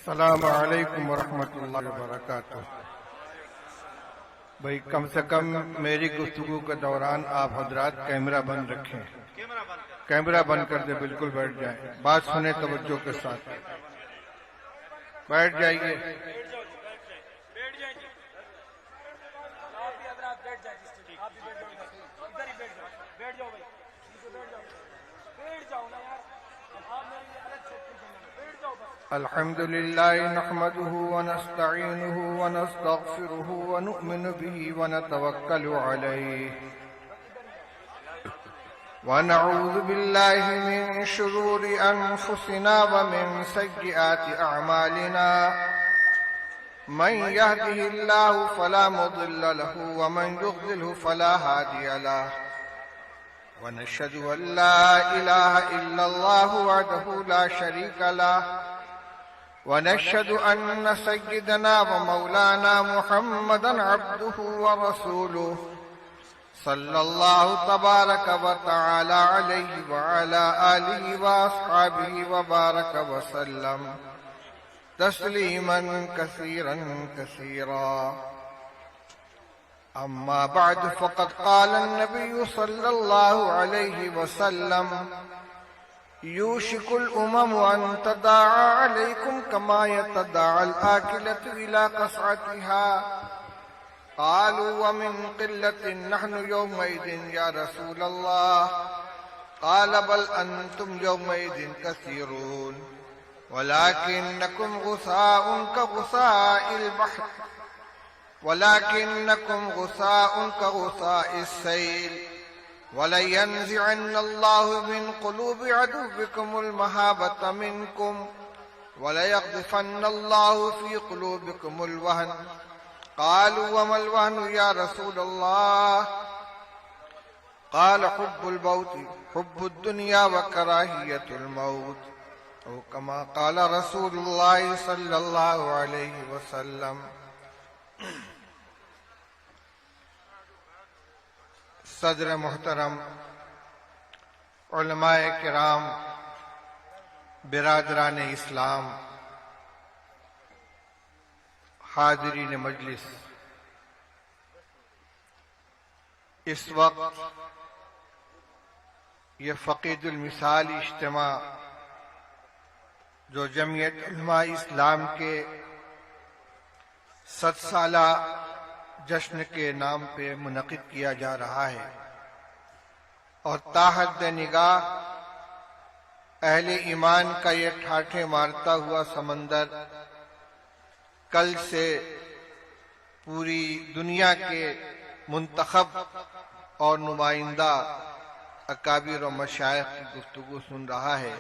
السلام علیکم ورحمۃ اللہ وبرکاتہ۔ بھائی کم سے کم میری گفتگو کے دوران آپ حضرات کیمرہ بند رکھیں، کیمرہ بند کر دیں، بالکل بیٹھ جائیں، بات سنیں توجہ کے ساتھ، بیٹھ جائیے۔ الحمد لله نحمده ونستعينه ونستغفره ونؤمن به ونتوكل عليه ونعوذ بالله من شرور أنفسنا ومن سيئات أعمالنا من يهده الله فلا مضل له ومن يضلله فلا هادي له ونشهد أن لا إله إلا الله وحده لا شريك له ونشهد أن سيدنا ومولانا محمدا عبده ورسوله صلى الله تبارك وتعالى عليه وعلى آله وأصحابه وبارك وسلم تسليما كثيرا كثيرا. أما بعد فقد قال النبي صلى الله عليه وسلم يوشك الأمم أن تداعى عليكم كما يتداعى الآكلة إلى قصعتها. قالوا ومن قلة نحن يومئذ يا رسول الله؟ قال بل أنتم يومئذ كثيرون ولكنكم غثاء كغثاء البحر السيل ولينزعن الله من قلوب عدوكم المهابة منكم وليقذفن الله في قلوبكم الوهن. قالوا وما الوهن يا رسول الله؟ قال حب الدنيا وكراهية الموت، أو كما قال رسول الله صلى الله عليه وسلم. صدر محترم، علماء کرام، برادران اسلام، حاضرین مجلس، اس وقت یہ فقید المثال اجتماع جو جمعیت علماء اسلام کے 7 سالہ جشن کے نام پہ منعقد کیا جا رہا ہے، اور تاحد نگاہ اہل ایمان کا یہ ٹھاٹھے مارتا ہوا سمندر کل سے پوری دنیا کے منتخب اور نمائندہ اکابر و مشائخ کی گفتگو سن رہا ہے.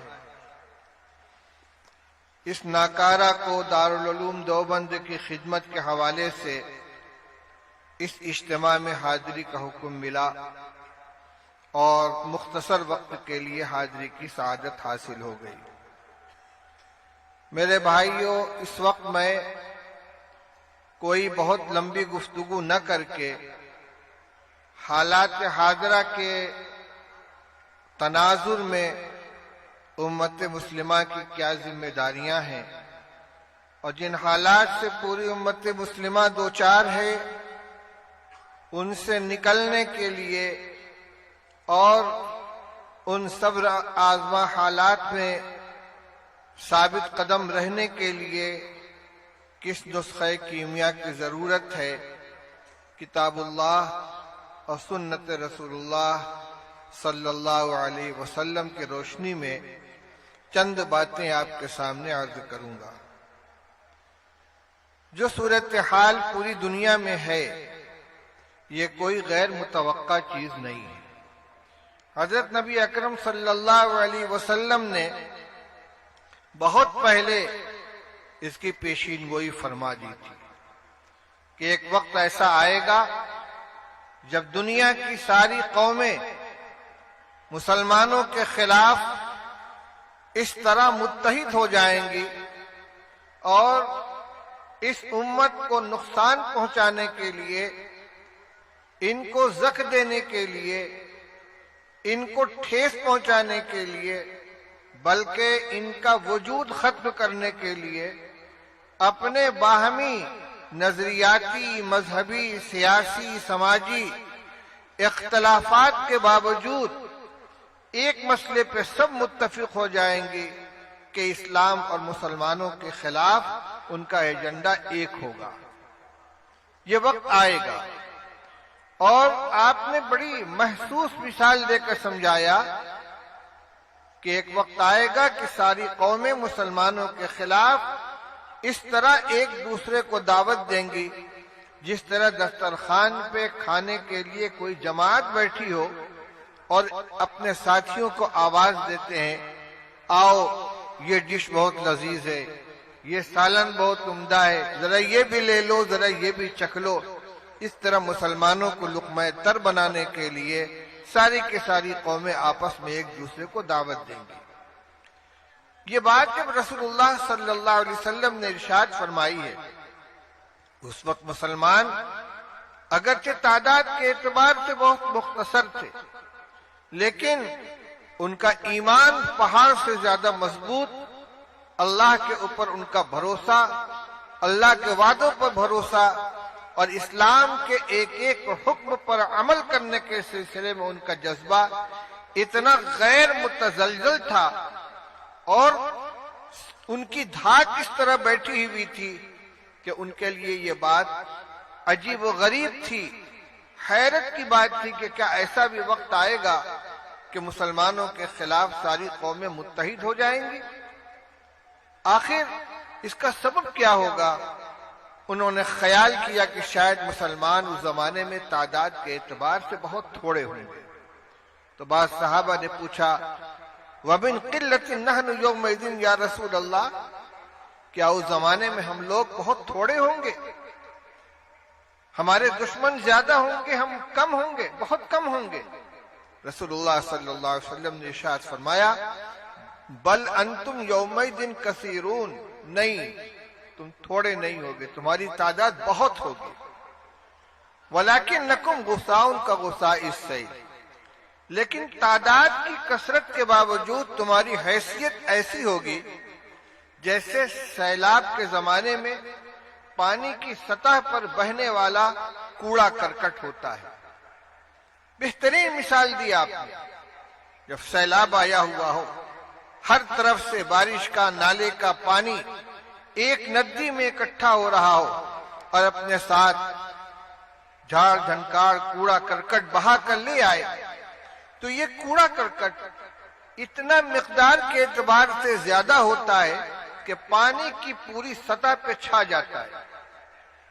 اس ناکارہ کو دارالعلوم دیوبند کی خدمت کے حوالے سے اس اجتماع میں حاضری کا حکم ملا اور مختصر وقت کے لیے حاضری کی سعادت حاصل ہو گئی. میرے بھائیوں، اس وقت میں کوئی بہت لمبی گفتگو نہ کر کے حالات حاضرہ کے تناظر میں امت مسلمہ کی کیا ذمہ داریاں ہیں اور جن حالات سے پوری امت مسلمہ دوچار ہے ان سے نکلنے کے لیے اور ان صبر آزما حالات میں ثابت قدم رہنے کے لیے کس نسخہ کیمیا کی ضرورت ہے، کتاب اللہ اور سنت رسول اللہ صلی اللہ علیہ وسلم کی روشنی میں چند باتیں آپ کے سامنے عرض کروں گا. جو صورتحال پوری دنیا میں ہے یہ کوئی غیر متوقع چیز نہیں ہے. حضرت نبی اکرم صلی اللہ علیہ وسلم نے بہت پہلے اس کی پیشین گوئی فرما دی تھی کہ ایک وقت ایسا آئے گا جب دنیا کی ساری قومیں مسلمانوں کے خلاف اس طرح متحد ہو جائیں گی اور اس امت کو نقصان پہنچانے کے لیے، ان کو زخ دینے کے لیے، ان کو ٹھیس پہنچانے کے لیے، بلکہ ان کا وجود ختم کرنے کے لیے اپنے باہمی نظریاتی، مذہبی، سیاسی، سماجی اختلافات کے باوجود ایک مسئلے پہ سب متفق ہو جائیں گے کہ اسلام اور مسلمانوں کے خلاف ان کا ایجنڈا ایک ہوگا۔ یہ وقت آئے گا، اور آپ نے بڑی محسوس مثال دے کر سمجھایا کہ ایک وقت آئے گا کہ ساری قومیں مسلمانوں کے خلاف اس طرح ایک دوسرے کو دعوت دیں گی جس طرح دسترخوان پہ کھانے کے لیے کوئی جماعت بیٹھی ہو اور اپنے ساتھیوں کو آواز دیتے ہیں، آؤ یہ ڈش بہت لذیذ ہے، یہ سالن بہت عمدہ ہے، ذرا یہ بھی لے لو، ذرا یہ بھی چکھ لو۔ اس طرح مسلمانوں کو لقمہ تر بنانے کے لیے ساری کی ساری قومیں آپس میں ایک دوسرے کو دعوت دیں گی۔ یہ بات جب رسول اللہ صلی اللہ علیہ وسلم نے ارشاد فرمائی ہے، اس وقت مسلمان اگرچہ تعداد کے اعتبار سے بہت مختصر تھے، لیکن ان کا ایمان پہاڑ سے زیادہ مضبوط، اللہ کے اوپر ان کا بھروسہ، اللہ کے وعدوں پر بھروسہ، اور اسلام کے ایک ایک حکم پر عمل کرنے کے سلسلے میں ان کا جذبہ اتنا غیر متزلزل تھا، اور ان کی دھاک اس طرح بیٹھی ہوئی تھی کہ ان کے لیے یہ بات عجیب و غریب تھی، حیرت کی بات تھی کہ کیا ایسا بھی وقت آئے گا کہ مسلمانوں کے خلاف ساری قومیں متحد ہو جائیں گی؟ آخر اس کا سبب کیا ہوگا؟ انہوں نے خیال کیا کہ شاید مسلمان اس زمانے میں تعداد کے اعتبار سے بہت تھوڑے ہوں گے۔ تو بعض صحابہ نے پوچھا، وَمِن قِلَّةٍ نَحْنُ يَوْمَئِذٍ یا رسول اللہ، کیا اس زمانے میں ہم لوگ بہت تھوڑے ہوں گے؟ ہمارے دشمن زیادہ ہوں گے، ہم کم ہوں گے، بہت کم ہوں گے؟ رسول اللہ صلی اللہ علیہ وسلم نے ارشاد فرمایا، بل انتم یومئذ کثیرون، نہیں، تم تھوڑے نہیں ہوگے، تمہاری تعداد بہت ہوگی۔ وَلَكِنَّكُمْ غُثَاءٌ كَغُثَاءِ السَّيْلِ، لیکن تعداد کی کثرت کے باوجود تمہاری حیثیت ایسی ہوگی جیسے سیلاب کے زمانے میں پانی کی سطح پر بہنے والا کوڑا کرکٹ ہوتا ہے۔ بہترین مثال دی آپ نے، جب سیلاب آیا ہوا ہو، ہر طرف سے بارش کا، نالے کا پانی ایک ندی میں اکٹھا ہو رہا ہو، اور اپنے ساتھ جھاڑ جھنکار کوڑا کرکٹ بہا کر لے آئے، تو یہ کوڑا کرکٹ اتنا مقدار کے اعتبار سے زیادہ ہوتا ہے کہ پانی کی پوری سطح پہ چھا جاتا ہے،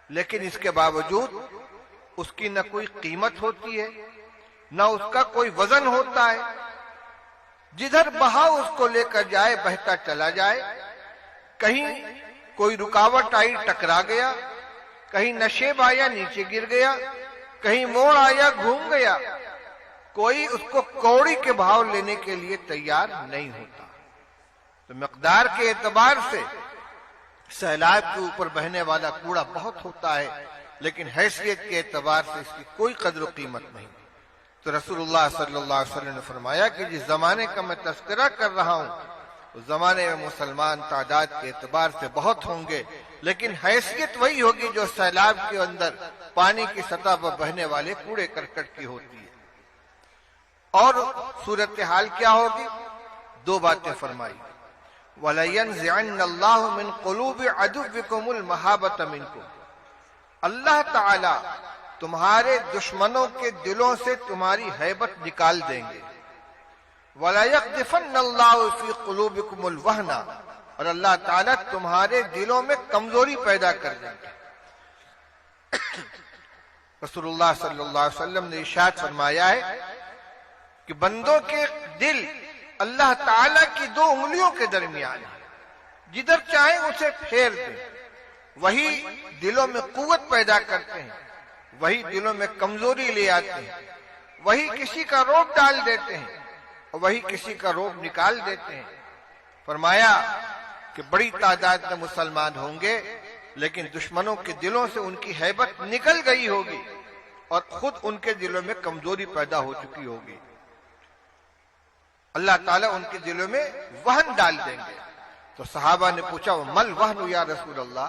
لیکن اس کے باوجود اس کی نہ کوئی قیمت ہوتی ہے، نہ اس کا کوئی وزن ہوتا ہے۔ جدھر بہاؤ اس کو لے کر جائے بہتا چلا جائے، کہیں کوئی رکاوٹ آئی ٹکرا گیا، کہیں نشیب آیا نیچے گر گیا، کہیں موڑ آیا گھوم گیا، کوئی اس کو کوڑی کے بھاؤ لینے کے لیے تیار نہیں ہوتا۔ تو مقدار کے اعتبار سے سیلاب کے اوپر بہنے والا کوڑا بہت ہوتا ہے، لیکن حیثیت کے اعتبار سے اس کی کوئی قدر و قیمت نہیں۔ تو رسول اللہ صلی اللہ علیہ وسلم نے فرمایا کہ جس زمانے کا میں تذکرہ کر رہا ہوں، اس زمانے میں مسلمان تعداد کے اعتبار سے بہت ہوں گے، لیکن حیثیت وہی ہوگی جو سیلاب کے اندر پانی کی سطح پر بہنے والے کوڑے کرکٹ کی ہوتی ہے۔ اور صورتحال کیا ہوگی؟ دو باتیں فرمائی، وَلَيَنزِعَنَّ اللَّهُ مِن قُلُوبِ عَدُوِّكُمُ الْمَحَابَّةَ مِنكُمْ، اللہ تعالی تمہارے دشمنوں کے دلوں سے تمہاری ہیبت نکال دیں گے۔ وَلَيَقْذِفَنَّ اللَّهُ فِي قُلُوبِكُمُ الْوَهْنَ، اور اللہ تعالیٰ تمہارے دلوں میں کمزوری پیدا کر دیں گے۔ رسول اللہ صلی اللہ علیہ وسلم نے ارشاد فرمایا ہے کہ بندوں کے دل اللہ تعالیٰ کی دو انگلیوں کے درمیان ہے، جدھر چاہیں اسے پھیر دیں، وہی دلوں میں قوت پیدا کرتے ہیں، وہی دلوں میں کمزوری لے آتے ہیں، وہی کسی کا روب ڈال دیتے ہیں اور وہی کسی کا روب نکال دیتے ہیں۔ فرمایا کہ بڑی تعداد میں مسلمان ہوں گے، لیکن دشمنوں کے دلوں سے ان کی ہیبت نکل گئی ہوگی اور خود ان کے دلوں میں کمزوری پیدا ہو چکی ہوگی۔ اللہ تعالیٰ ان کے دلوں میں وہن ڈال دیں گے۔ تو تو صحابہ نے پوچھا مل وہن یا رسول اللہ،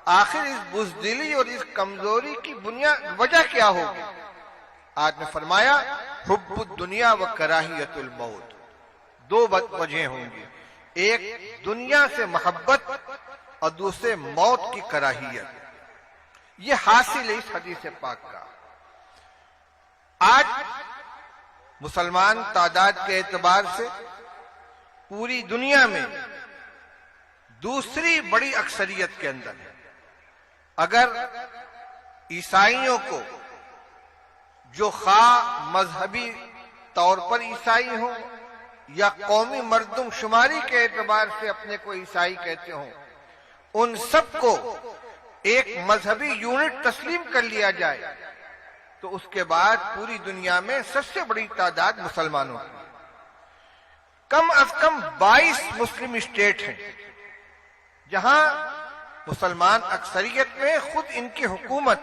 آخر اس بزدلی اور اس کمزوری کی وجہ کیا ہوگی؟ آج نے فرمایا حب الدنیا و کراہیت الموت، دو وجہیں ہوں گی، ایک دنیا سے محبت اور دوسرے موت کی کراہیت۔ یہ حاصل ہے اس حدیث پاک کا۔ آج مسلمان تعداد کے اعتبار سے پوری دنیا میں دوسری بڑی اکثریت کے اندر ہے۔ اگر عیسائیوں کو، جو خواہ مذہبی طور پر عیسائی ہوں یا قومی مردم شماری کے اعتبار سے اپنے کو عیسائی کہتے ہوں، ان سب کو ایک مذہبی یونٹ تسلیم کر لیا جائے تو اس کے بعد پوری دنیا میں سب سے بڑی تعداد مسلمانوں کی۔ کم از کم 22 مسلم اسٹیٹ ہیں جہاں مسلمان اکثریت میں خود ان کی حکومت۔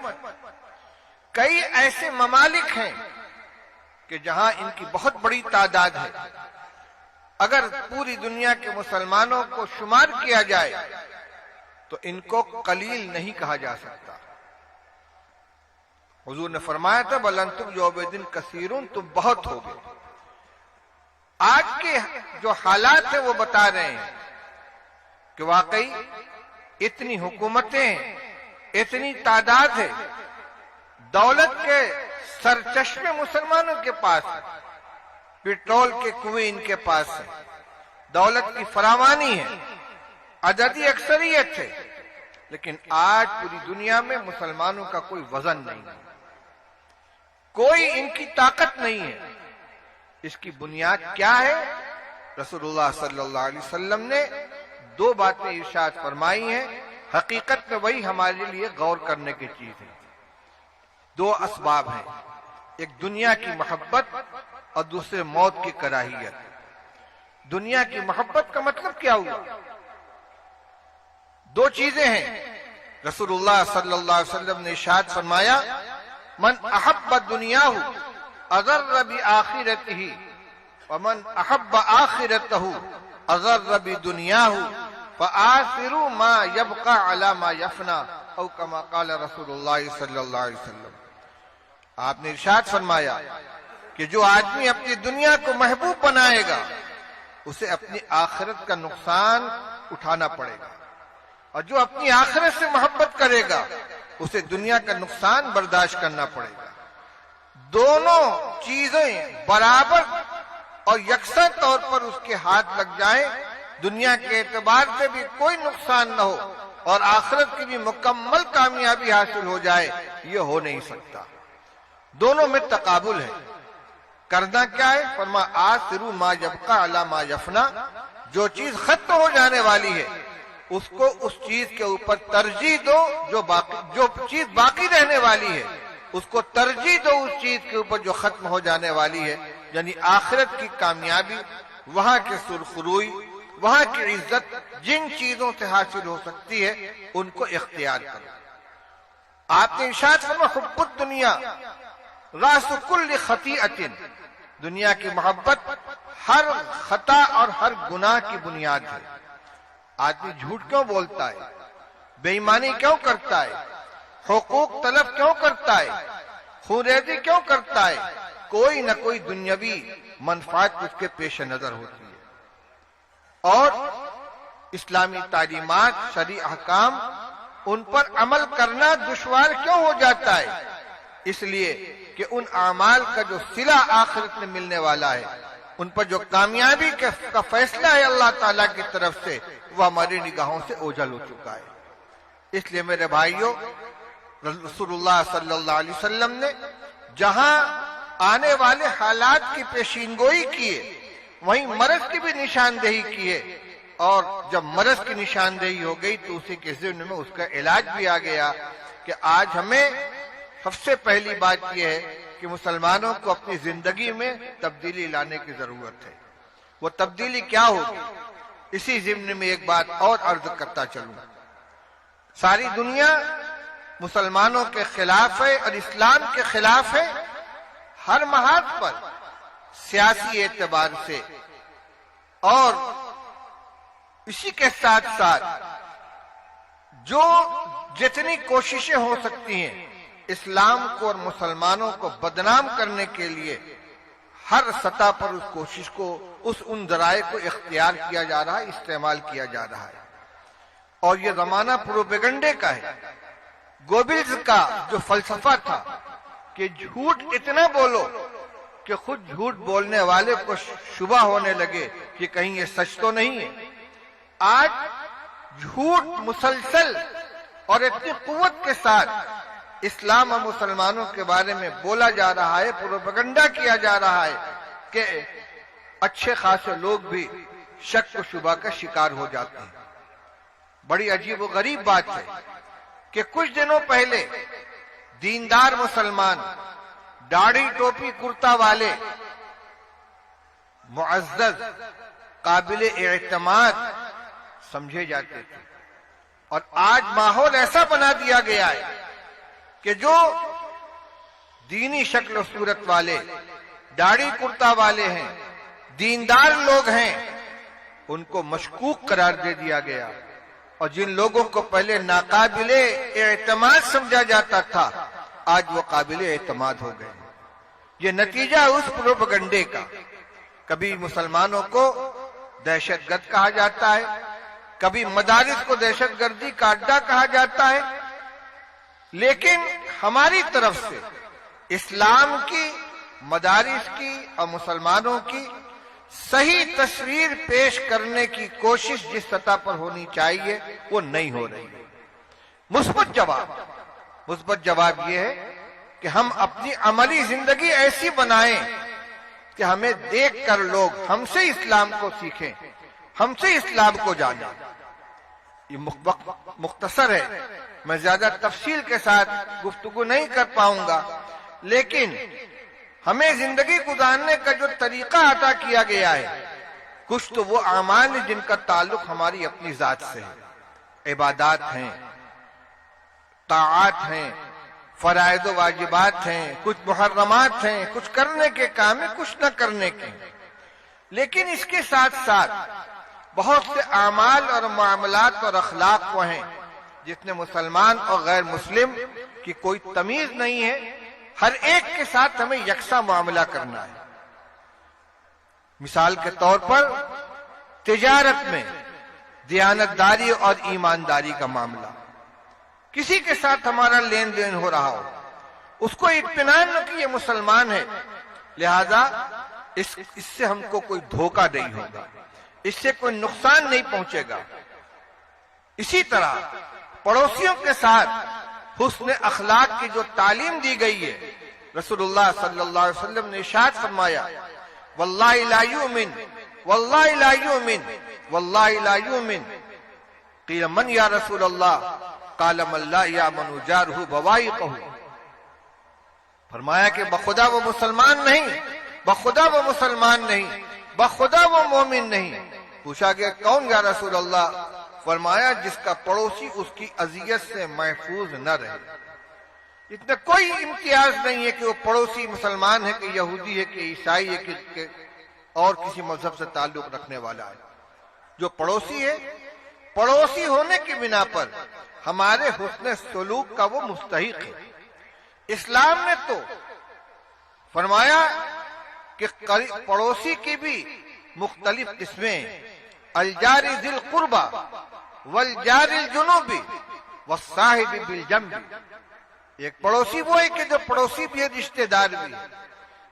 کئی ایسے ممالک ہیں کہ جہاں ان کی بہت بڑی تعداد ہے۔ اگر پوری دنیا کے مسلمانوں کو شمار کیا جائے تو ان کو قلیل نہیں کہا جا سکتا۔ حضور نے فرمایا تھا بل انتم یومئذ کثیرون، تم بہت ہوگے۔ آج کے جو حالات ہیں وہ بتا رہے ہیں کہ واقعی اتنی حکومتیں، اتنی تعداد ہے، دولت کے سرچشمے مسلمانوں کے پاس ہے، پیٹرول کے کنویں ان کے پاس ہے، دولت کی فراوانی ہے، عددی اکثریت ہے، لیکن آج پوری دنیا میں مسلمانوں کا کوئی وزن نہیں ہے، کوئی ان کی طاقت نہیں ہے۔ اس کی بنیاد کیا ہے؟ رسول اللہ صلی اللہ علیہ وسلم نے دو باتیں ارشاد فرمائی ہیں، حقیقت میں وہی ہمارے لیے غور کرنے کی چیز ہے۔ دو اسباب ہیں، ایک دنیا کی محبت اور دوسرے موت کی کراہیت۔ دنیا کی محبت کا مطلب کیا ہوا؟ دو چیزیں ہیں۔ رسول اللہ صلی اللہ علیہ وسلم نے ارشاد فرمایا من احب دنیاہ اضر بآخرتہ ومن احب آخرتہ اضر بدنیاہ فآثروا ما يبقى على ما يفنى او كما قال رسول اللہ صلی اللہ علیہ وسلم۔ آپ نے ارشاد فرمایا کہ جو آدمی اپنی دنیا کو محبوب بنائے گا اسے اپنی آخرت کا نقصان اٹھانا پڑے گا، اور جو اپنی آخرت سے محبت کرے گا اسے دنیا کا نقصان برداشت کرنا پڑے گا۔ دونوں چیزیں برابر اور یکساں طور پر اس کے ہاتھ لگ جائیں، دنیا کے اعتبار سے بھی کوئی نقصان نہ ہو اور آخرت کی بھی مکمل کامیابی حاصل ہو جائے، یہ ہو نہیں سکتا۔ دونوں میں تقابل ہے۔ کرنا کیا ہے؟ فرما آثروا ما یبقى علی ما یفنى، جو چیز ختم ہو جانے والی ہے اس کو اس چیز کے اوپر ترجیح دو، جو چیز باقی رہنے والی ہے اس کو ترجیح دو اس چیز کے اوپر جو ختم ہو جانے والی ہے، یعنی آخرت کی کامیابی، وہاں کی سرخروئی، وہاں کی عزت جن چیزوں سے حاصل ہو سکتی ہے ان کو اختیار کرو۔ آپ نے ارشاد فرمایا حب الدنیا راس کل خطیئۃ، دنیا کی محبت ہر خطا اور ہر گناہ کی بنیاد ہے۔ آدمی جھوٹ کیوں بولتا ہے؟ بے ایمانی کیوں کرتا ہے؟ حقوق طلب کیوں کرتا ہے؟ خونریزی کیوں کرتا ہے؟ کوئی نہ کوئی دنیاوی منفعت اس کے پیش نظر ہوتی ہے۔ اور اسلامی تعلیمات، شرعی احکام، ان پر عمل کرنا دشوار کیوں ہو جاتا ہے؟ اس لیے کہ ان اعمال کا جو صلہ آخرت میں ملنے والا ہے، ان پر جو کامیابی کا فیصلہ ہے اللہ تعالیٰ کی طرف سے، وہ ہماری نگاہوں سے اوجھل ہو چکا ہے۔ اس لیے میرے بھائیوں، رسول اللہ صلی اللہ علیہ وسلم نے جہاں آنے والے حالات کی پیشین گوئی کیے، وہیں مرض کی بھی نشاندہی کیے، اور جب مرض کی نشاندہی ہو گئی تو اسی کے ضمن میں اس کا علاج بھی آ گیا کہ آج ہمیں سب سے پہلی بات یہ ہے کہ مسلمانوں کو اپنی زندگی میں تبدیلی لانے کی ضرورت ہے۔ وہ تبدیلی کیا ہوگی؟ اسی ضمن میں ایک بات اور عرض کرتا چلوں۔ ساری دنیا مسلمانوں کے خلاف ہے اور اسلام کے خلاف ہے، ہر محاذ پر، سیاسی اعتبار سے اور اسی کے ساتھ ساتھ جو جتنی کوششیں ہو سکتی ہیں اسلام کو اور مسلمانوں کو بدنام کرنے کے لیے ہر سطح پر اس کوشش کو ان ذرائع کو اختیار کیا جا رہا ہے، استعمال کیا جا رہا ہے۔ اور یہ زمانہ پروپیگنڈے کا ہے۔ گوبلز کا جو فلسفہ تھا کہ جھوٹ اتنا بولو کہ خود جھوٹ بولنے والے کو شبہ ہونے لگے کہ کہیں یہ سچ تو نہیں ہے، آج جھوٹ مسلسل اور اتنی قوت کے ساتھ اسلام اور مسلمانوں کے بارے میں بولا جا رہا ہے، پروپیگنڈا کیا جا رہا ہے کہ اچھے خاصے لوگ بھی شک و شبہ کا شکار ہو جاتے ہیں۔ بڑی عجیب و غریب بات ہے کہ کچھ دنوں پہلے دیندار مسلمان داڑھی ٹوپی کرتا والے معزز قابل اعتماد سمجھے جاتے تھے، اور آج ماحول ایسا بنا دیا گیا ہے کہ جو دینی شکل و صورت والے داڑھی کرتا والے ہیں، دیندار لوگ ہیں، ان کو مشکوک قرار دے دیا گیا، اور جن لوگوں کو پہلے ناقابل اعتماد سمجھا جاتا تھا آج وہ قابل اعتماد ہو گئے۔ یہ نتیجہ اس پروپیگنڈے کا۔ کبھی مسلمانوں کو دہشت گرد کہا جاتا ہے، کبھی مدارس کو دہشت گردی کا اڈا کہا جاتا ہے، لیکن ہماری طرف سے اسلام کی، مدارس کی اور مسلمانوں کی صحیح تصویر پیش کرنے کی کوشش جس سطح پر ہونی چاہیے وہ نہیں ہو رہی ہے۔ مثبت جواب یہ ہے کہ ہم اپنی عملی زندگی ایسی بنائیں کہ ہمیں دیکھ کر لوگ ہم سے اسلام کو سیکھیں، ہم سے اسلام کو جانیں۔ یہ مختصر ہے، میں زیادہ تفصیل کے ساتھ گفتگو نہیں کر پاؤں گا، لیکن ہمیں زندگی گزارنے کا جو طریقہ عطا کیا گیا ہے، کچھ تو وہ اعمال ہیں جن کا تعلق ہماری اپنی ذات سے ہے، عبادات ہیں، طاعات ہیں، فرائض و واجبات ہیں، کچھ محرمات ہیں، کچھ کرنے کے کام ہیں، کچھ نہ کرنے کے، لیکن اس کے ساتھ ساتھ بہت سے اعمال اور معاملات اور اخلاق وہ ہیں جس میں مسلمان اور غیر مسلم کی کوئی تمیز نہیں ہے، ہر ایک کے ساتھ ہمیں یکساں معاملہ کرنا ہے۔ مثال کے طور پر تجارت میں دیانتداری اور ایمانداری کا معاملہ، کسی کے ساتھ ہمارا لین دین ہو رہا ہو، اس کو اطمینان نہ کہ یہ مسلمان ہے، لہذا اس سے ہم کو کوئی دھوکہ نہیں ہوگا، اس سے کوئی نقصان نہیں پہنچے گا۔ اسی طرح پڑوسیوں کے ساتھ حسن اخلاق کی جو تعلیم دی گئی ہے، رسول اللہ صلی اللہ علیہ وسلم نے ارشاد فرمایا، واللہ لا یؤمن واللہ لا یؤمن واللہ لا یؤمن، قیل من یا رسول اللہ، قال من لا یامن جارہ بوائقہ، فرمایا کہ بخدا وہ مسلمان نہیں، بخدا وہ مسلمان نہیں، بخدا وہ مومن نہیں۔ پوچھا کہ کون یا رسول اللہ؟ فرمایا جس کا پڑوسی اس کی اذیت سے محفوظ نہ رہے۔ اتنا کوئی امتیاز نہیں ہے کہ وہ پڑوسی مسلمان ہے کہ یہودی ہے کہ عیسائی ہے کہ اور کسی مذہب سے تعلق رکھنے والا ہے، جو پڑوسی ہے، پڑوسی ہونے کی بنا پر ہمارے حسن سلوک کا وہ مستحق ہے۔ اسلام نے تو فرمایا کہ پڑوسی کی بھی مختلف قسمیں، الجار ذی القربى والجار الجنوبی والصاحب بالجنب۔ ایک پڑوسی وہ ہے کہ جو پڑوسی بھی ہے، رشتہ دار بھی ہے،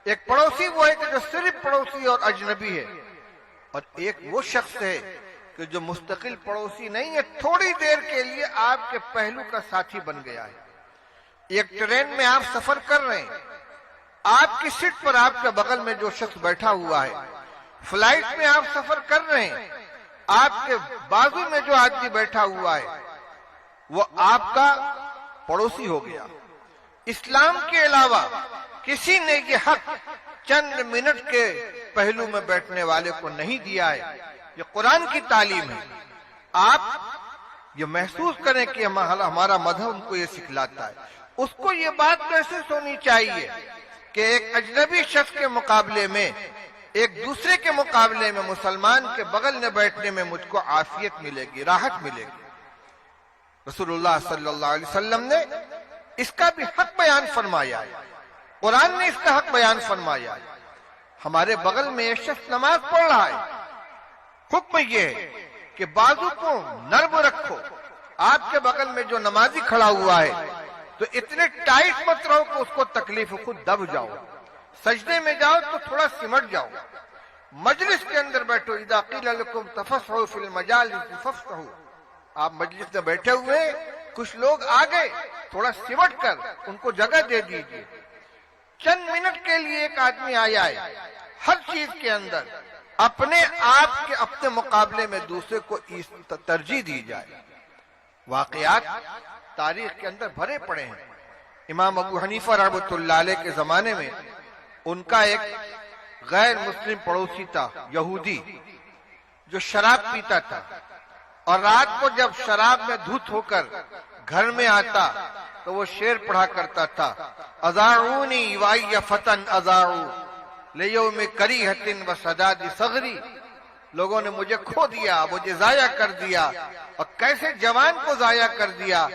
ایک پڑوسی وہ ہے کہ جو صرف پڑوسی اور اجنبی ہے، اور ایک وہ شخص ہے کہ جو مستقل پڑوسی نہیں ہے، تھوڑی دیر کے لیے آپ کے پہلو کا ساتھی بن گیا ہے۔ ایک ٹرین میں آپ سفر کر رہے ہیں، آپ کی سیٹ پر آپ کے بغل میں جو شخص بیٹھا ہوا ہے، فلائٹ میں آپ سفر کر رہے ہیں، آپ کے بازو میں جو آدمی بیٹھا ہوا ہے وہ آپ کا پڑوسی ہو گیا۔ اسلام کے علاوہ کسی نے یہ حق چند منٹ کے پہلو میں بیٹھنے والے کو نہیں دیا ہے، یہ قرآن کی تعلیم ہے۔ آپ یہ محسوس کریں کہ ہمارا مذہب ان کو یہ سکھلاتا ہے، اس کو یہ بات محسوس ہونی چاہیے کہ ایک اجنبی شخص کے مقابلے میں ایک دوسرے کے مقابلے میں مسلمان کے بغل میں بیٹھنے میں مجھ کو عافیت ملے گی، راحت ملے گی۔ رسول اللہ صلی اللہ علیہ وسلم نے اس کا بھی حق بیان فرمایا ہے، قرآن نے اس کا حق بیان فرمایا ہے۔ ہمارے بغل میں ایک شخص نماز پڑھ رہا ہے، حکم یہ ہے کہ بازو کو نرم رکھو۔ آپ کے بغل میں جو نمازی کھڑا ہوا ہے تو اتنے ٹائٹ مت رہو کہ اس کو تکلیف ہو، خود دب جاؤ۔ سجدے میں جاؤ تو تھوڑا سمٹ جاؤ۔ مجلس کے اندر بیٹھو، اذا قیل لکم تفصحوا فی المجالس فافصحوا۔ آپ مجلس میں بیٹھے ہوئے، کچھ لوگ آ گئے، تھوڑا سمٹ کر ان کو جگہ دے دیجیے۔ چند منٹ کے لیے ایک آدمی آیا ہے، ہر چیز کے اندر اپنے آپ کے اپنے مقابلے میں دوسرے کو ترجیح دی جائے۔ واقعات تاریخ کے اندر بھرے پڑے ہیں۔ امام ابو حنیفہ رحمۃ اللہ علیہ کے زمانے میں ان کا ایک غیر مسلم پڑوسی تھا، یہودی، جو شراب پیتا تھا، اور رات کو جب شراب میں دھت ہو کر گھر میں آتا تو وہ شعر پڑھا کرتا تھا، اذاعونی وای فتن اذاعو لیوم کریہۃ وسداد صغری۔ لوگوں نے مجھے کھو دیا، مجھے ضائع کر دیا، اور کیسے جوان کو ضائع کر دیا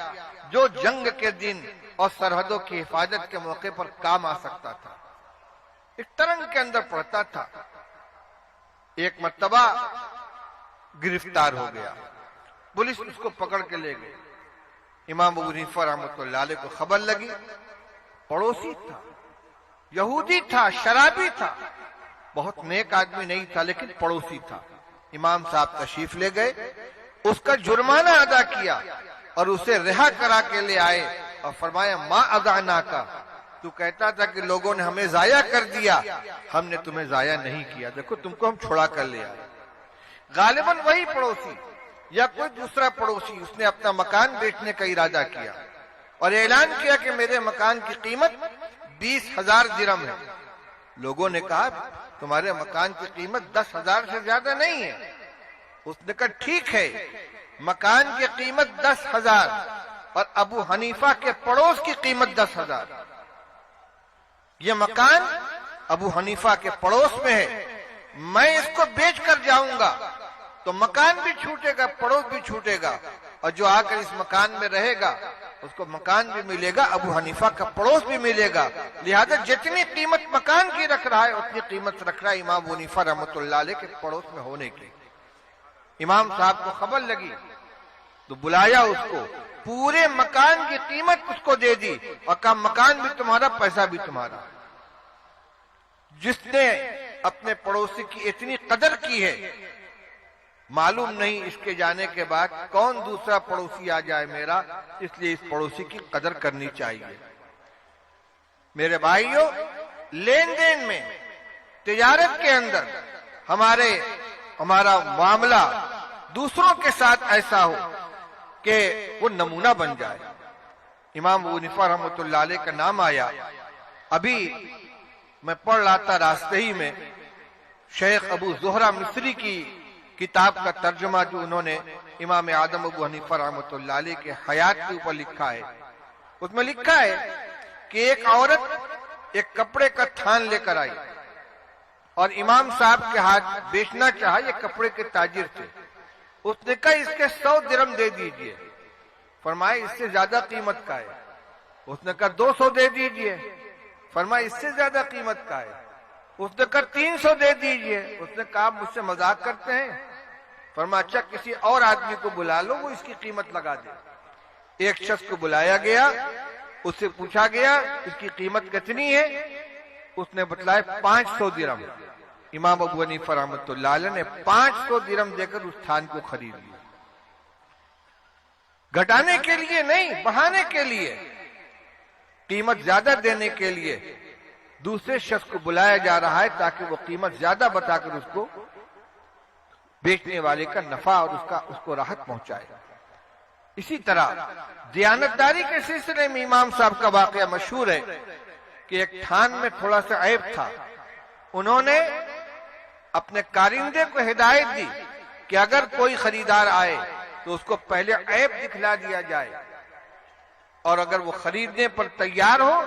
جو جنگ کے دن اور سرحدوں کی حفاظت کے موقع پر کام آ سکتا تھا۔ ایک ترنگ کے اندر پڑتا تھا، ایک مرتبہ گرفتار ہو گیا، پولیس اس کو پکڑ کے لے گئی۔ امام ابو حنیفہ رحمۃ اللہ علیہ کو خبر لگی، پڑوسی تھا، یہودی تھا، شرابی تھا، بہت نیک آدمی نہیں تھا لیکن پڑوسی تھا۔ امام صاحب تشریف لے گئے، اس کا جرمانہ ادا کیا اور اسے رہا کرا کے لے آئے اور فرمایا ما اذعناکا، تو کہتا تھا کہ لوگوں نے ہمیں ضائع کر دیا، ہم نے تمہیں ضائع نہیں کیا، دیکھو تم کو ہم چھڑا کر لے آئے۔ غالباً وہی پڑوسی یا کوئی دوسرا پڑوسی، اس نے اپنا مکان بیچنے کا ارادہ کیا اور اعلان کیا کہ میرے مکان کی قیمت 20,000 درہم ہے۔ لوگوں نے کہا تمہارے مکان کی قیمت 10,000 سے زیادہ نہیں ہے۔ اس نے کہا ٹھیک ہے، مکان کی قیمت 10,000 اور ابو حنیفہ کے پڑوس کی قیمت 10,000۔ یہ مکان ابو حنیفہ کے پڑوس میں ہے، میں اس کو بیچ کر جاؤں گا تو مکان بھی چھوٹے گا، پڑوس بھی چھوٹے گا، اور جو آ کر اس مکان میں رہے گا اس کو مکان بھی ملے گا، ابو حنیفہ کا پڑوس بھی ملے گا، لہذا جتنی قیمت مکان کی رکھ رہا ہے اتنی قیمت رکھ رہا ہے امام ابو حنیفہ رحمۃ اللہ علیہ کے پڑوس میں ہونے کی۔ امام صاحب کو خبر لگی تو بلایا اس کو، پورے مکان کی قیمت اس کو دے دی اور کہا مکان بھی تمہارا، پیسہ بھی تمہارا۔ جس نے اپنے پڑوسی کی اتنی قدر کی ہے، معلوم نہیں اس کے جانے کے بعد کون دوسرا پڑوسی آ جائے میرا، اس لیے اس پڑوسی کی قدر کرنی چاہیے۔ میرے بھائیوں، لین دین میں، تجارت کے اندر ہمارا معاملہ دوسروں کے ساتھ ایسا ہو کہ وہ نمونہ بن جائے۔ امام ابو حنیفہ رحمۃ اللہ علیہ کا نام آیا۔ ابھی میں پڑھ رہا تھا راستے ہی میں شیخ ابو زہرہ مصری کی کتاب کا ترجمہ جو انہوں نے امام اعظم ابو حنیفہ رحمۃ اللہ علیہ کے حیات کے اوپر لکھا ہے، اس میں لکھا ہے کہ ایک عورت ایک کپڑے کا تھان لے کر آئی اور امام صاحب کے ہاتھ بیچنا چاہا، یہ کپڑے کے تاجر تھے۔ اس نے کہا اس کے 100 درہم دے دیجئے۔ فرمایا اس سے زیادہ قیمت کا ہے۔ اس نے کہا 200 دے دیجئے۔ فرمایا اس سے زیادہ قیمت کا ہے۔ اس نے کہا 300 دے دیجئے۔ اس نے کہا مجھ سے مذاق کرتے ہیں؟ فرمایا اچھا کسی اور آدمی کو بلا لو، وہ اس کی قیمت لگا دے۔ ایک شخص کو بلایا گیا، اس سے پوچھا گیا اس کی قیمت کتنی ہے؟ اس نے بتلایا 500 درہم۔ امام ابو حنیفہ رحمۃ اللہ علیہ نے 500 درہم دے کر اس تھان کو خرید لیا۔ گھٹانے کے لیے نہیں، بڑھانے کے لیے، قیمت زیادہ دینے کے لیے دوسرے شخص کو بلایا جا رہا ہے تاکہ وہ قیمت زیادہ بتا کر اس کو بیچنے والے کا نفع اور اس کو راحت پہنچائے۔ اسی طرح دیانتداری کے سلسلے میں امام صاحب کا واقعہ مشہور ہے کہ ایک تھان میں تھوڑا سا عیب تھا۔ انہوں نے اپنے کارندے کو ہدایت دی کہ اگر کوئی خریدار آئے تو اس کو پہلے عیب دکھلا دیا جائے، اور اگر وہ خریدنے پر تیار ہو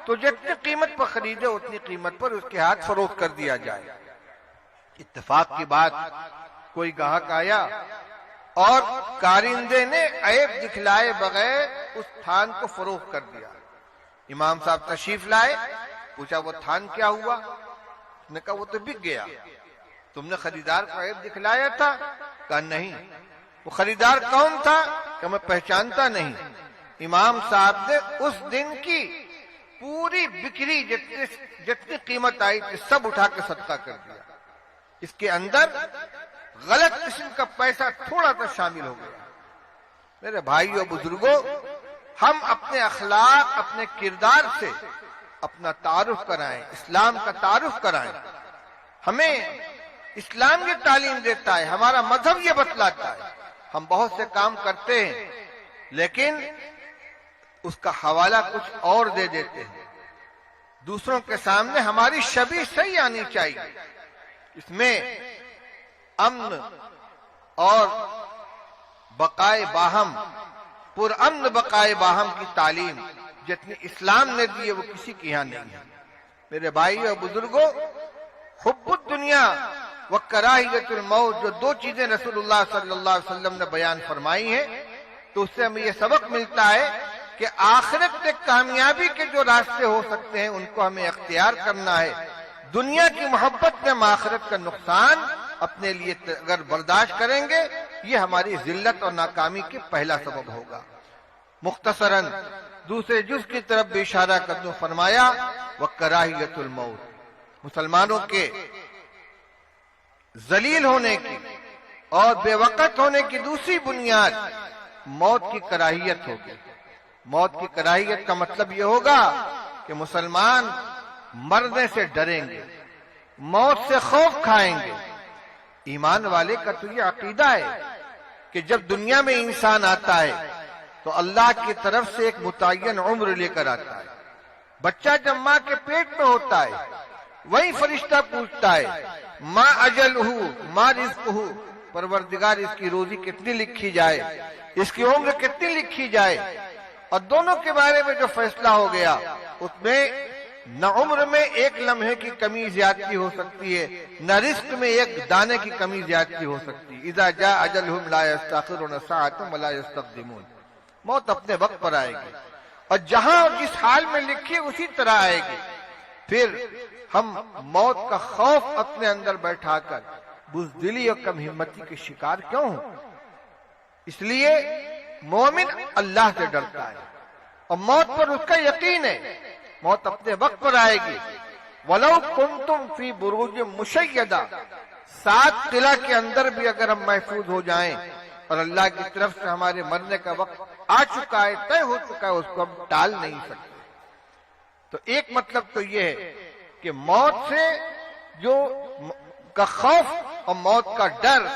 تو جتنی قیمت پر خریدے اتنی قیمت پر اس کے ہاتھ فروخت کر دیا جائے۔ اتفاق کی بات، کوئی گاہک آیا اور کارندے نے عیب دکھلائے بغیر اس تھان کو فروخت کر دیا۔ امام صاحب تشریف لائے، پوچھا وہ تھان کیا ہوا؟ اس نے کہا وہ تو بک گیا، تم نے خریدار کو عیب دکھلایا تھا؟ کہا نہیں۔ وہ خریدار کون تھا؟ کہ میں پہچانتا نہیں۔ امام صاحب نے اس دن کی پوری بکری جتنی قیمت آئی تھی سب اٹھا کے صدقہ کر دیا۔ اس کے اندر غلط قسم کا پیسہ تھوڑا سا شامل ہو گیا۔ میرے بھائیو بزرگوں، ہم اپنے اخلاق، اپنے کردار سے اپنا تعارف کرائیں، اسلام کا تعارف کرائیں۔ ہمیں اسلام یہ تعلیم دیتا ہے، ہمارا مذہب یہ بتلاتا ہے۔ ہم بہت سے کام کرتے ہیں لیکن اس کا حوالہ کچھ اور دے دیتے ہیں۔ دوسروں کے سامنے ہماری شبیہ صحیح آنی چاہیے۔ اس میں امن اور بقائے باہم، پرامن بقائے باہم کی تعلیم جتنی اسلام نے دی ہے وہ کسی کی یہاں نہیں ہے۔ میرے بھائی اور بزرگوں، حب الدنیا و کراہیت الموت، جو دو چیزیں رسول اللہ صلی اللہ علیہ وسلم نے بیان فرمائی ہیں، تو اس سے ہمیں یہ سبق ملتا ہے کہ آخرت میں کامیابی کے جو راستے ہو سکتے ہیں ان کو ہمیں اختیار کرنا ہے۔ دنیا کی محبت میں آخرت کا نقصان اپنے لیے اگر برداشت کریں گے، یہ ہماری ذلت اور ناکامی کی پہلا سبب ہوگا۔ مختصراً دوسرے جز کی طرف بھی اشارہ کرتے فرمایا وَكَرَاهِيَةُ الْمَوْتِ، مسلمانوں کے ذلیل ہونے کی اور بے وقت ہونے کی دوسری بنیاد موت کی کراہیت ہوگی۔ موت کی کراہیت کا مطلب یہ ہوگا کہ مسلمان مرنے سے ڈریں گے، موت سے خوف کھائیں گے۔ ایمان والے کا تو یہ عقیدہ ہے کہ جب دنیا میں انسان آتا ہے تو اللہ کی طرف سے ایک متعین عمر لے کر آتا ہے۔ بچہ جب ماں کے پیٹ میں ہوتا ہے وہی فرشتہ پوچھتا ہے ما اجلہ ما رزقہ، پروردگار اس کی روزی کتنی لکھی جائے، اس کی عمر کتنی لکھی جائے۔ اور دونوں کے بارے میں جو فیصلہ ہو گیا اس میں نہ عمر میں ایک لمحے کی کمی زیادتی ہو سکتی ہے، نہ رزق میں ایک دانے کی کمی زیادتی ہو سکتی ہے۔ اذا جاء اجلہم لا یستأخرون ساعۃ ولا یستقدمون، موت اپنے وقت پر آئے گی اور جہاں اور جس حال میں لکھی اسی طرح آئے گی۔ پھر ہم موت کا خوف اپنے اندر بیٹھا کر بزدلی اور کم ہمتی کے شکار کیوں ہوں؟ اس لیے مومن اللہ سے ڈرتا ہے اور موت پر اس کا یقین ہے، موت اپنے وقت پر آئے گی۔ وَلَوْ كُنْتُمْ فِي بُرُوجٍ مُشَيَّدَةٍ، 7 قلعہ کے اندر بھی اگر ہم محفوظ ہو جائیں اور اللہ کی طرف سے ہمارے مرنے کا وقت آ چکا ہے، طے ہو چکا ہے، اس کو ہم ٹال نہیں سکتے۔ تو ایک مطلب تو یہ ہے کہ موت سے جو کا خوف اور موت کا ڈر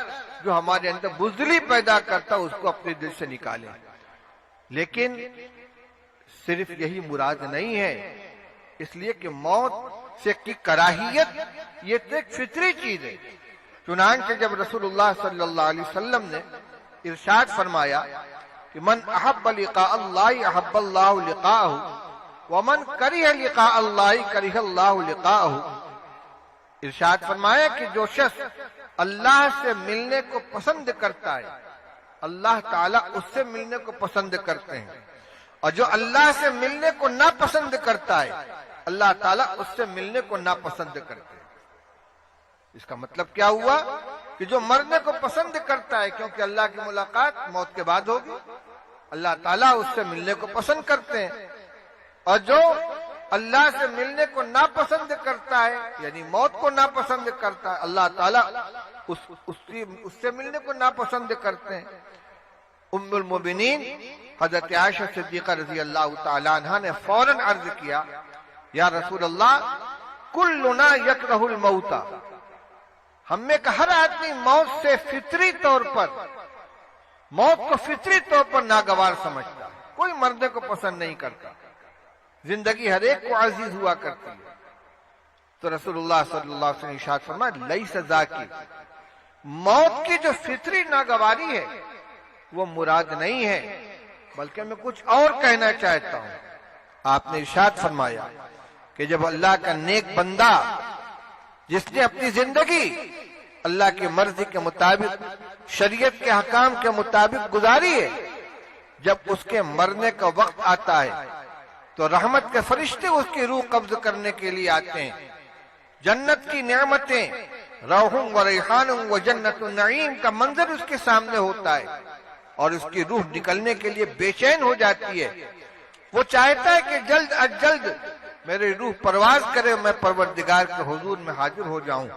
جو ہمارے اندر بزدلی پیدا کرتا اس کو اپنے دل سے نکالیں۔ لیکن صرف یہی مراد نہیں ہے، اس لیے کہ موت سے کی کراہیت یہ تو ایک فطری چیز ہے۔ چنانچہ جب رسول اللہ صلی اللہ علیہ وسلم نے ارشاد فرمایا کہ من احب لقاء اللہ احب اللہ لقاءہ ومن کرہ لقاء اللہ کرہ اللہ لقاءہ، ارشاد فرمایا کہ جو شخص اللہ سے ملنے کو پسند کرتا ہے اللہ تعالیٰ اس سے ملنے کو پسند کرتے ہیں، اور جو اللہ سے ملنے کو ناپسند کرتا ہے اللہ تعالیٰ اس سے ملنے کو ناپسند کرتے ہیں۔ اس کا مطلب کیا ہوا کہ جو مرنے کو پسند کرتا ہے کیونکہ اللہ کی ملاقات موت کے بعد ہوگی، اللہ تعالیٰ اس سے ملنے کو پسند کرتے ہیں، اور جو اللہ سے ملنے کو ناپسند کرتا ہے یعنی موت کو ناپسند کرتا ہے اللہ تعالیٰ اس سے ملنے کو ناپسند کرتے ہیں۔ ام المؤمنین حضرت عائشہ صدیقہ رضی اللہ تعالیٰ عنہ نے فوراً عرض کیا یا رسول اللہ کلنا یکرہ الموت، ہم میں کہ ہر آدمی موت سے فطری طور پر موت کو فطری طور پر ناگوار سمجھتا، کوئی مرنے کو پسند نہیں کرتا، زندگی ہر ایک کو عزیز ہوا کرتی ہے۔ تو رسول اللہ صلی اللہ علیہ وسلم ارشاد فرمایا لیس ذاکی، موت کی جو فطری ناگواری ہے وہ مراد نہیں ہے بلکہ میں کچھ اور کہنا چاہتا ہوں۔ آپ نے ارشاد فرمایا کہ جب اللہ کا نیک بندہ جس نے اپنی زندگی اللہ کی مرضی کے مطابق، شریعت کے حکام کے مطابق گزاری ہے۔ جب اس کے مرنے کا وقت آتا ہے تو رحمت کے فرشتے اس کی روح قبض کرنے کے لیے آتے ہیں۔ جنت کی نعمتیں، روح و ریحان و جنت النعیم کا منظر اس کے سامنے ہوتا ہے اور اس کی روح نکلنے کے لیے بے چین ہو جاتی ہے۔ وہ چاہتا ہے کہ جلد از جلد میری روح پرواز کرے، میں پروردگار کے حضور میں حاضر ہو جاؤں۔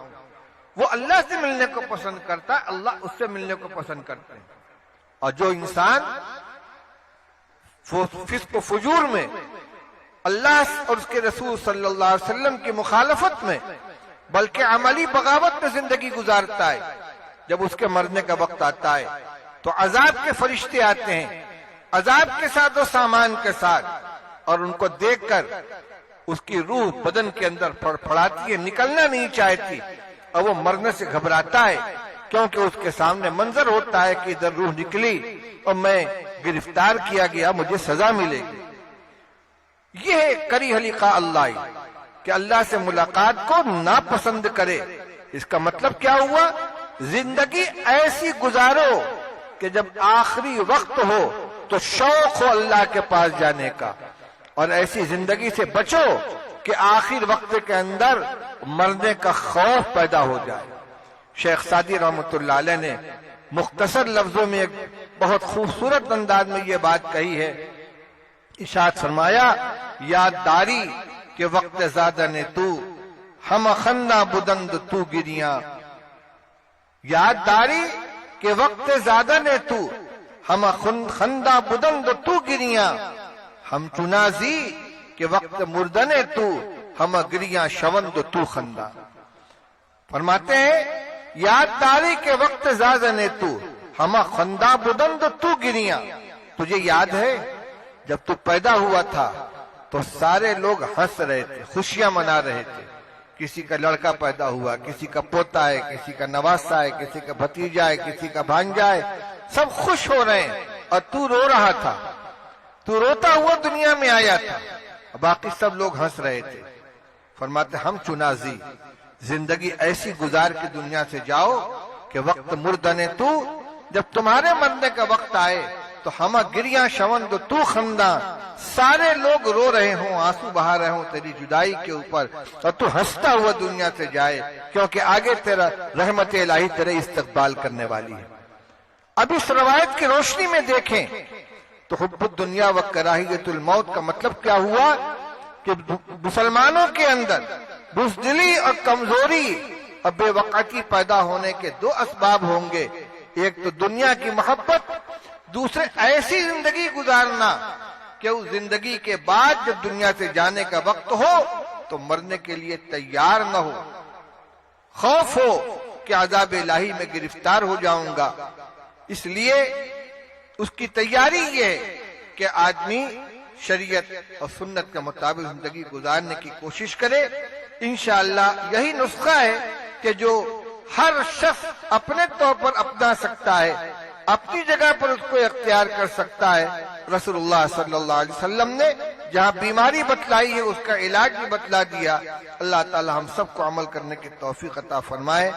وہ اللہ سے ملنے کو پسند کرتا ہے، اللہ اس سے ملنے کو پسند کرتے ہیں۔ اور جو انسان فسق و فجور میں، اللہ اور اس کے رسول صلی اللہ علیہ وسلم کی مخالفت میں، بلکہ عملی بغاوت میں زندگی گزارتا ہے، جب اس کے مرنے کا وقت آتا ہے تو عذاب کے فرشتے آتے ہیں، عذاب کے ساتھ و سامان کے ساتھ، اور ان کو دیکھ کر اس کی روح بدن کے اندر پھڑپھڑاتی ہے، نکلنا نہیں چاہتی، اور وہ مرنے سے گھبراتا ہے، کیونکہ اس کے سامنے منظر ہوتا ہے کہ ادھر روح نکلی اور میں گرفتار کیا گیا، مجھے سزا ملے گی۔ یہ ہے کریہ لقاء اللہ، کہ اللہ سے ملاقات کو ناپسند کرے۔ اس کا مطلب کیا ہوا؟ زندگی ایسی گزارو کہ جب آخری وقت ہو تو شوق ہو اللہ کے پاس جانے کا، اور ایسی زندگی سے بچو کہ آخر وقت کے اندر مرنے کا خوف پیدا ہو جائے۔ شیخ سعدی رحمۃ اللہ علیہ نے مختصر لفظوں میں ایک بہت خوبصورت انداز میں یہ بات کہی ہے۔ ارشاد فرمایا، یاد داری کہ وقت زادہ نے تو ہم خندہ بدند تو گریاں، یاد داری کہ وقت زادہ نے تو ہم خندہ بدند تو گریاں، ہم چنازی کہ وقت مردنے تو ہم گریاں شوند تو خندہ۔ فرماتے ہیں یاد داری کے وقت زادہ نے تو ہم خندہ بدند تو گریاں۔ تجھے یاد ہے جب تو پیدا ہوا تھا تو سارے لوگ ہنس رہے تھے، خوشیاں منا رہے تھے، کسی کا لڑکا پیدا ہوا، کسی کا پوتا ہے، کسی کا نواسا ہے، کسی کا بھتیجا ہے، کسی کا بھانجا ہے، سب خوش ہو رہے ہیں، اور تو رو رہا تھا، تو روتا ہوا دنیا میں آیا تھا، باقی سب لوگ ہنس رہے تھے۔ فرماتے ہم چنازی، زندگی ایسی گزار کے دنیا سے جاؤ کہ وقت مردنے تو، جب تمہارے مرنے کا وقت آئے تو ہم گریاں شوند تو خندہ، سارے لوگ رو رہے ہوں، آنسو بہا رہے ہوں تیری جدائی کے اوپر، اور تو ہنستا ہوا دنیا سے جائے، کیونکہ آگے تیرا رحمت الہی تیرے استقبال کرنے والی ہے۔ اب اس روایت کی روشنی میں دیکھیں تو حب الدنیا و کراہیت الموت کا مطلب کیا ہوا؟ کہ مسلمانوں کے اندر بزدلی اور کمزوری اور بے وقعتی پیدا ہونے کے دو اسباب ہوں گے، ایک تو دنیا کی محبت، دوسرے ایسی زندگی گزارنا کہ اس زندگی کے بعد جب دنیا سے جانے کا وقت ہو تو مرنے کے لیے تیار نہ ہو، خوف ہو کہ عذاب الہی میں گرفتار ہو جاؤں گا۔ اس لیے اس کی تیاری یہ ہے کہ آدمی شریعت اور سنت کے مطابق زندگی گزارنے کی کوشش کرے۔ انشاءاللہ یہی نسخہ ہے کہ جو ہر شخص اپنے طور پر اپنا سکتا ہے، اپنی جگہ پر اس کو اختیار کر سکتا ہے۔ رسول اللہ صلی اللہ علیہ وسلم نے جہاں بیماری بتلائی ہے اس کا علاج بھی بتلا دیا۔ اللہ تعالی ہم سب کو عمل کرنے کی توفیق عطا فرمائے۔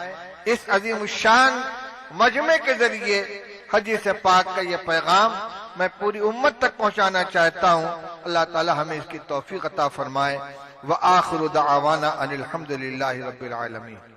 اس عظیم الشان مجمع کے ذریعے حدیث پاک کا یہ پیغام میں پوری امت تک پہنچانا چاہتا ہوں۔ اللہ تعالی ہمیں اس کی توفیق عطا فرمائے۔ وآخر دعوانا ان الحمد للہ رب العالمین۔